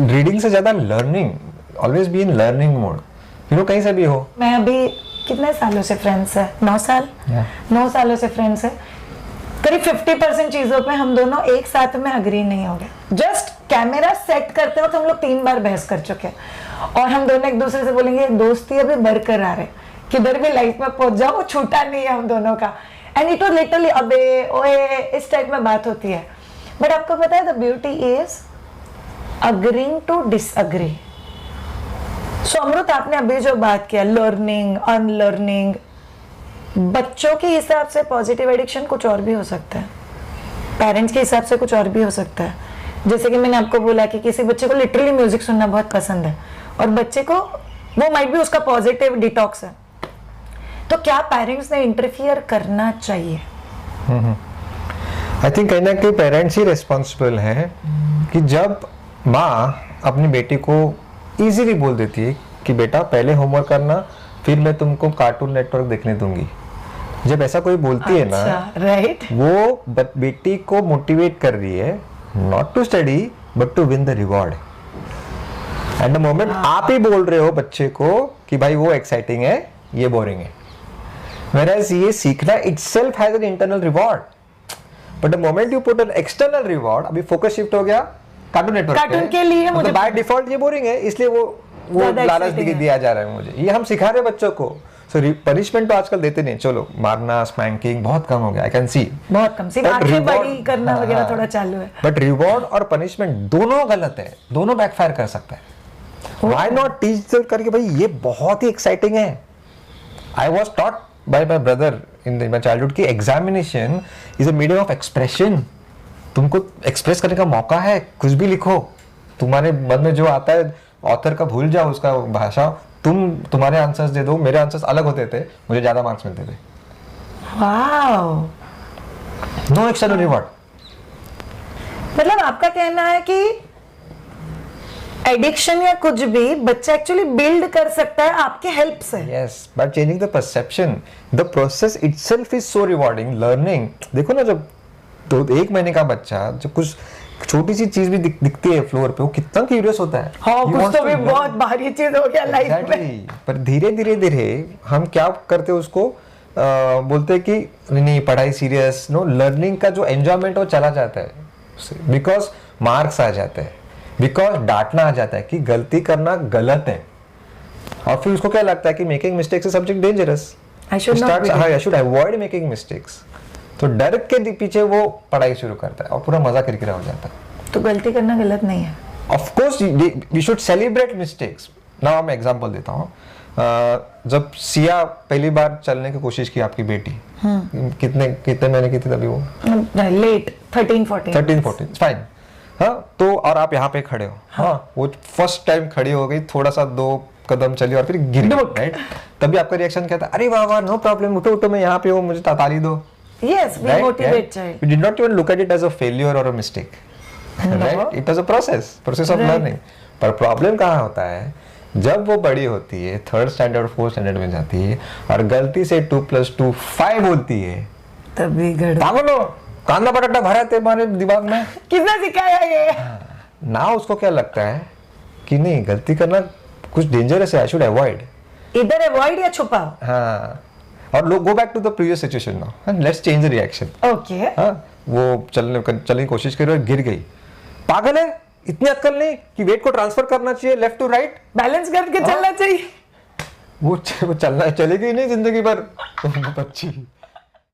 Reading से ज्यादा learning, always be in learning mode, कहीं से भी हो। मैं अभी कितने सालों से फ्रेंड्स है, 9 साल, 9 सालों से फ्रेंड्स है। करीब 50% चीजों पे हम दोनों एक साथ में अग्री नहीं हो गए। जस्ट कैमरा सेट करते वक्त हम लोग 3 बार बहस कर चुके हैं और हम दोनों एक दूसरे से बोलेंगे दोस्ती अभी बरकरार है, किधर भी लाइफ में पहुंच जाओ वो छूटा नहीं है हम दोनों का। एंड इट वाज लिटरली अबे ओए इस टाइप में बात होती है। बट आपको पता है the beauty is agreeing to disagree. So Amrit, आपने अभी जो बात किया लर्निंग अनलर्निंग, बच्चों के हिसाब से पॉजिटिव एडिक्शन कुछ और भी हो सकता है, पेरेंट्स के हिसाब से कुछ और भी हो सकता है। जैसे कि मैंने आपको बोला कि किसी बच्चे को लिटरली म्यूजिक सुनना बहुत पसंद है और बच्चे को वो माइट भी उसका पॉजिटिव डिटॉक्स है, तो क्या पेरेंट्स ने इंटरफियर करना चाहिए? आई थिंक कहीं ना कहीं पेरेंट्स ही रिस्पॉन्सिबल हैं कि जब माँ अपनी बेटी को इजीली बोल देती है कि बेटा पहले होमवर्क करना, फिर मैं तुमको कार्टून नेटवर्क देखने दूंगी, जब ऐसा कोई बोलती है ना, राइट, वो बेटी को मोटिवेट कर रही है not to study but to win the reward. And the moment आप ही बोल रहे हो बच्चे को कि भाई वो एक्साइटिंग है, ये बोरिंग है, whereas ये सीखना itself has an internal reward, but the moment you put an external reward, अभी फोकस शिफ्ट हो गया कार्टून नेटवर्क कार्टून के लिए, मुझे बाय डिफॉल्ट ये बोरिंग है, इसलिए वो लालच दिया जा रहा है मुझे, ये हम सिखा रहे बच्चों को। सो पनिशमेंट तो आजकल देते नहीं, चलो मारना स्पैंकिंग बहुत कम हो गया, आई कैन सी बहुत कम, सिर्फ आंखें बड़ी करना वगैरह थोड़ा चालू है। बट रिवॉर्ड और पनिशमेंट दोनों गलत है, दोनों बैकफायर कर सकता है। व्हाई नॉट टीच करके भाई ये बहुत ही एक्साइटिंग है। I was taught by my brother in my childhood की examination is a medium of expression. तुमको एक्सप्रेस करने का मौका है, कुछ भी लिखो, तुम्हारे मन में जो आता है ऑथर का भूल जाओ उसका भाषा, तुम्हारे आंसर्स दे दो। मेरे आंसर्स अलग होते थे, मुझे ज्यादा मार्क्स मिलते थे। Wow, no external reward. मतलब आपका कहना है कि एडिक्शन या कुछ भी बच्चा एक्चुअली बिल्ड कर सकता है आपके हेल्प से। Yes, but changing the perception, the process itself is so rewarding. Learning देखो ना, जब तो 1 महीने का बच्चा जो कुछ छोटी सी चीज भी दिखती है फ्लोर पे, वो कितना क्यूरियस होता है। हाँ, कुछ तो भी बहुत भारी चीज हो गया लाइफ में। पर धीरे धीरे हम क्या करते हैं उसको बोलते हैं कि नहीं पढ़ाई सीरियस, नो, लर्निंग का जो एंजॉयमेंट वो चला जाता है, बिकॉज मार्क्स आ जाते हैं, बिकॉज डांटना आ जाता है कि गलती करना गलत है, और फिर उसको क्या लगता है कि making mistakes is something dangerous, I should avoid making mistakes. तो डर के पीछे वो पढ़ाई शुरू करता है और पूरा मजा किरकिरा हो जाता है। तो गलती करना गलत नहीं है, of course we should celebrate mistakes. Now मैं एग्जांपल देता हूँ, जब सिया पहली बार चलने की कोशिश की आपकी बेटी, कितने महीने की थी तभी वो? Late 13-14 fine. हाँ, तो और आप यहाँ पे खड़े हो, हाँ, वो फर्स्ट टाइम खड़ी हो गई, थोड़ा सा 2 कदम चली और फिर गिर गई, राइट? तभी आपका रिएक्शन क्या था? अरे वाह वाह, नो प्रॉब्लम, उठो उठो, मैं यहाँ पे हूँ, मुझे ताली दो। Yes, we motivate child. You did not even look at it as a failure or a mistake, right? It was a process of learning. पर प्रॉब्लम कहाँ होता है, जब वो बड़ी होती है, 3rd स्टैंडर्ड 4th स्टैंडर्ड में जाती है और गलती से 2 + 2 5 बोलती है, तभी पागल हो, कांदा पटाटा भरा तुम्हारे दिमाग में, किसने सिखाया ये? ना उसको क्या लगता है कि नहीं, गलती करना कुछ डेंजरस है, आई शुड अवॉइड। इधर अवॉइड या छुपाओ। हाँ, और लोग go back to the previous situation now and let's change the reaction. Okay, हाँ, वो चलने की कोशिश करी और गिर गई, पागल है, इतनी अक्ल नहीं कि वेट को ट्रांसफर करना चाहिए लेफ्ट टू राइट, बैलेंस करके चलना चाहिए। वो चलना चलेगी नहीं जिंदगी भर बच्ची।